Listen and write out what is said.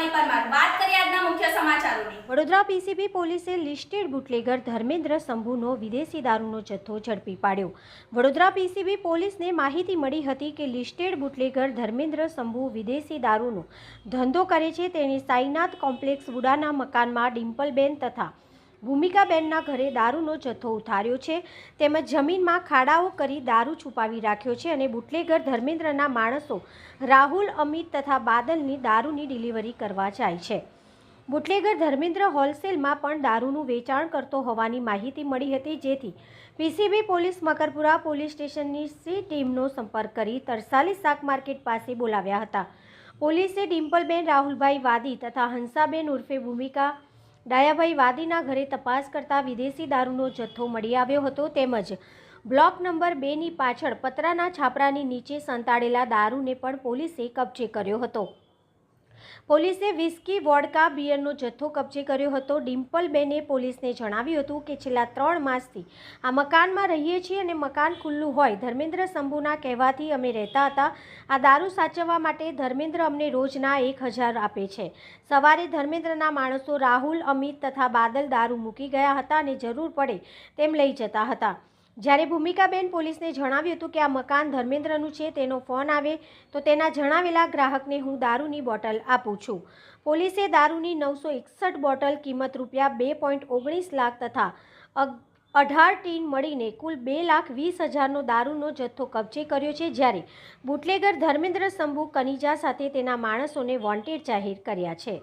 રૂપાલી પરમાર। વાત કરીએ આજના મુખ્ય સમાચારોની। વડોદરા પીસીબી પોલીસે લિસ્ટેડ બુટલેગર ધર્મેન્દ્ર સંભુનો વિદેશી દારૂનો જથ્થો ઝડપી પાડ્યો। વડોદરા પીસીબી પોલીસને માહિતી મળી હતી કે લિસ્ટેડ બુટલેગર ધર્મેન્દ્ર સંભુ વિદેશી દારૂનો ધંધો કરે છે। તેણે સાઈનાથ કોમ્પ્લેક્સ વુડાના મકાનમાં ડિમ્પલબેન તથા ભૂમિકાબેનના ઘરે દારૂનો જથ્થો ઉતાર્યો છે, તેમજ જમીનમાં ખાડાઓ કરી દારૂ છુપાવી રાખ્યો છે અને બુટલેગર ધર્મેન્દ્રના માણસો રાહુલ, અમિત તથા બાદલની દારૂની ડિલિવરી કરવા જાય છે। બુટલેગર ધર્મેન્દ્ર હોલસેલમાં પણ દારૂનું વેચાણ કરતો હોવાની માહિતી મળી હતી, જેથી પીસીબી પોલીસ મકરપુરા પોલીસ સ્ટેશનની સી ટીમનો સંપર્ક કરી તરસાલી શાક માર્કેટ પાસે બોલાવ્યા હતા। પોલીસે ડિમ્પલબેન રાહુલભાઈ વાદી તથા હંસાબેન ઉર્ફે ભૂમિકા ડાયાભાઈ વાદીના ઘરે તપાસ કરતા વિદેશી દારૂનો જથ્થો મળી આવ્યો હતો, તેમજ બ્લોક નંબર 2ની પાછળ પતરાના છાપરાની નીચે સંતાડેલા દારૂને પણ પોલીસે કબજે કર્યો હતો। પોલીસે વિસ્કી, વોડકા, બિયરનો જથ્થો કબજે કર્યો હતો। ડિમ્પલબેને પોલીસને જણાવ્યું હતું કે છેલ્લા 3 માસથી આ મકાનમાં રહીએ છીએ અને મકાન ખુલ્લું હોય ધર્મેન્દ્ર સંભુના કહેવાથી અમે રહેતા હતા। આ દારૂ સાચવવા માટે ધર્મેન્દ્ર અમને રોજના 1000 આપે છે। સવારે ધર્મેન્દ્રના માણસો રાહુલ, અમિત તથા બાદલ દારૂ મૂકી ગયા હતા અને જરૂર પડે તેમ લઈ જતા હતા। જ્યારે ભૂમિકાબેન પોલીસને જણાવ્યું હતું કે આ મકાન ધર્મેન્દ્રનું છે, તેનો ફોન આવે તો તેના જણાવેલા ગ્રાહકને હું દારૂની બોટલ આપું છું। પોલીસે દારૂની 961 બોટલ કિંમત રૂપિયા 2.19 લાખ તથા 18 ટીન મળીને કુલ 2,20,000નો દારૂનો જથ્થો કબજે કર્યો છે, જ્યારે બુટલેગર ધર્મેન્દ્ર સંભુ કનીજા સાથે તેના માણસોને વોન્ટેડ જાહેર કર્યા છે।